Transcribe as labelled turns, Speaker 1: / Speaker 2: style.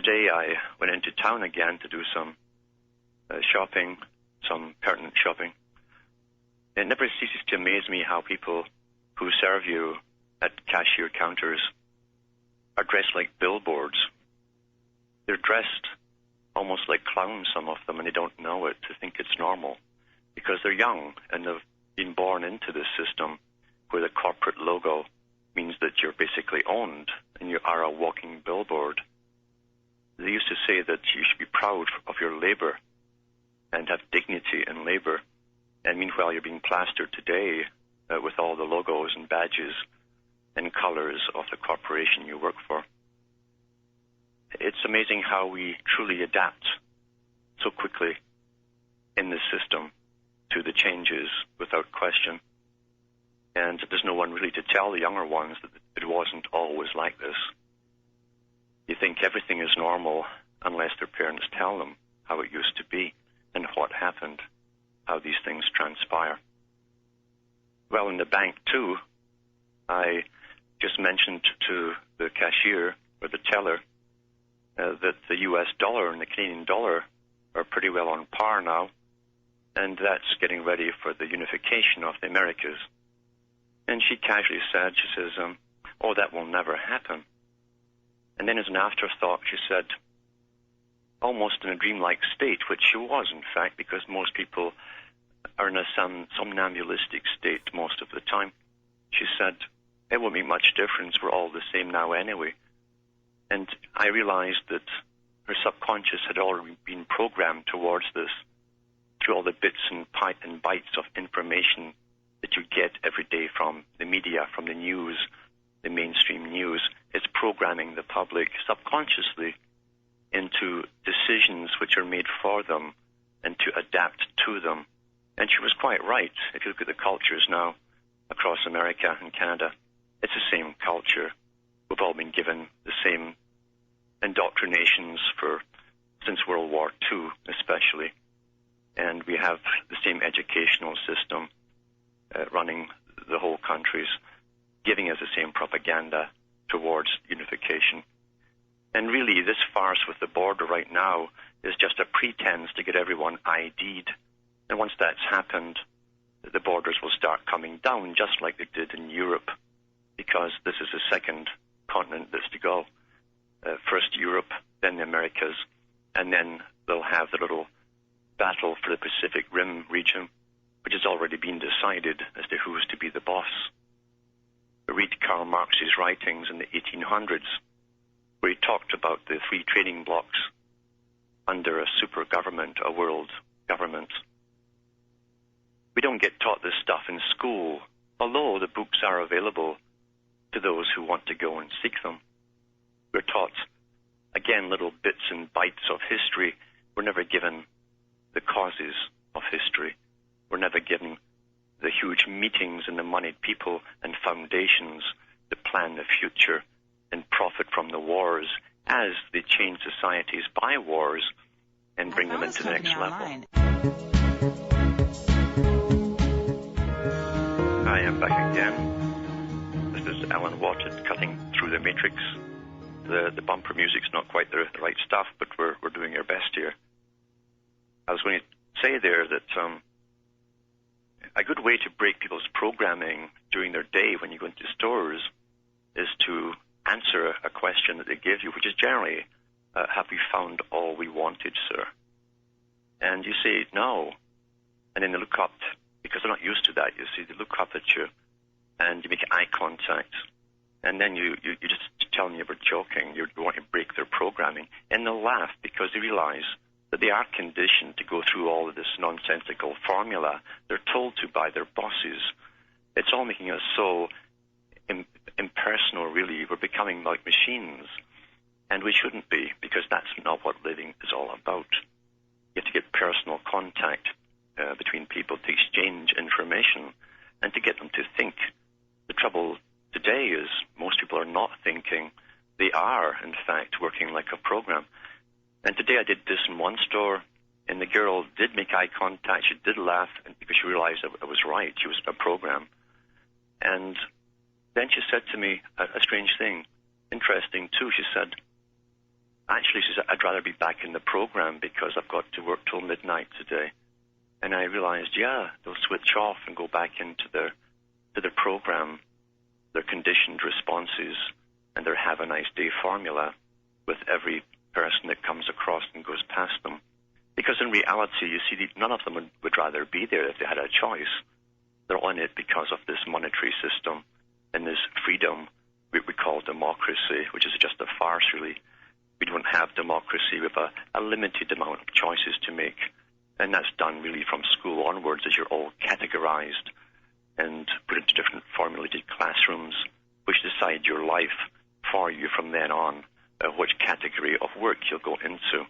Speaker 1: today I went into town again to do some shopping, some pertinent shopping. It never ceases to amaze me how people who serve you at cashier counters are dressed like billboards. They're dressed almost like clowns, some of them, and they don't know it, to think it's normal, because they're young and they've been born into this system where the corporate logo means that you're basically owned and you are a walking billboard. They used to say that you should be proud of your labor and have dignity in labor, and meanwhile you're being plastered today with all the logos and badges and colors of the corporation you work for. It's amazing how we truly adapt so quickly in this system to the changes without question. And there's no one really to tell the younger ones that it wasn't always like this. You think everything is normal unless their parents tell them how it used to be and what happened, how these things transpire. Well, in the bank, too, I just mentioned to the cashier or the teller that the U.S. dollar and the Canadian dollar are pretty well on par now, and that's getting ready for the unification of the Americas. And she casually said, she says, oh, that will never happen. And then as an afterthought, she said, almost in a dreamlike state, which she was, in fact, because most people are in a somnambulistic state most of the time. She said, it won't make much difference. We're all the same now anyway. And I realized that her subconscious had already been programmed towards this through all the bits and bytes of information that you get every day from the media, from the news, the mainstream news. It's programming the public subconsciously into decisions which are made for them and to adapt to them. And she was quite right. If you look at the cultures now across America and Canada, it's the same culture. We've all been given the same indoctrinations since World War II especially. And we have the same educational system running the whole countries, giving us the same propaganda towards unification. And really, this farce with the border right now is just a pretense to get everyone ID'd. And once that's happened, the borders will start coming down, just like they did in Europe, because this is the second continent that's to go. First Europe, then the Americas, and then they'll have the little battle for the Pacific Rim region, which has already been decided as to who's to be the boss. Read Karl Marx's writings in the 1800s, where he talked about the three trading blocks under a super government, a world government. We don't get taught this stuff in school, although the books are available to those who want to go and seek them. We're taught, again, little bits and bytes of history. We're never given the causes of history. We're never given the huge meetings and the moneyed people and foundations that plan the future and profit from the wars as they change societies by wars and bring them into the next level. Hi, I'm back again. This is Alan Watted cutting through the matrix. The bumper music's not quite the right stuff, but we're doing our best here. I was going to say there that a good way to break people's programming during their day when you go into stores is to answer a question that they give you, which is generally, have we found all we wanted, sir? And you say, no. And then they look up, because they're not used to that, you see, they look up at you, and you make eye contact, and then you just tell them you were joking, you want to break their programming, and they'll laugh because they realize that they are conditioned to go through all of this nonsensical formula they're told to by their bosses. It's all making us so impersonal, really. We're becoming like machines, and we shouldn't be, because that's not what living is all about. You have to get personal contact between people to exchange information and to get them to think. The trouble today is most people are not thinking. They are, in fact, working like a program. And today I did this in one store, and the girl did make eye contact. She did laugh because she realized I was right. She was a program. And then she said to me a strange thing, interesting too. She said, eventually she said, I'd rather be back in the program because I've got to work till midnight today. And I realized, yeah, they'll switch off and go back into their program, their conditioned responses, and their have a nice day formula with every person that comes across and goes past them. Because in reality, you see, none of them would rather be there if they had a choice. They're on it because of this monetary system and this freedom we call democracy, which is just a farce, really. We don't have democracy with a limited amount of choices to make. And that's done really from school onwards, as you're all categorized and put into different formulated classrooms, which decide your life for you from then on, which category of work you'll go into.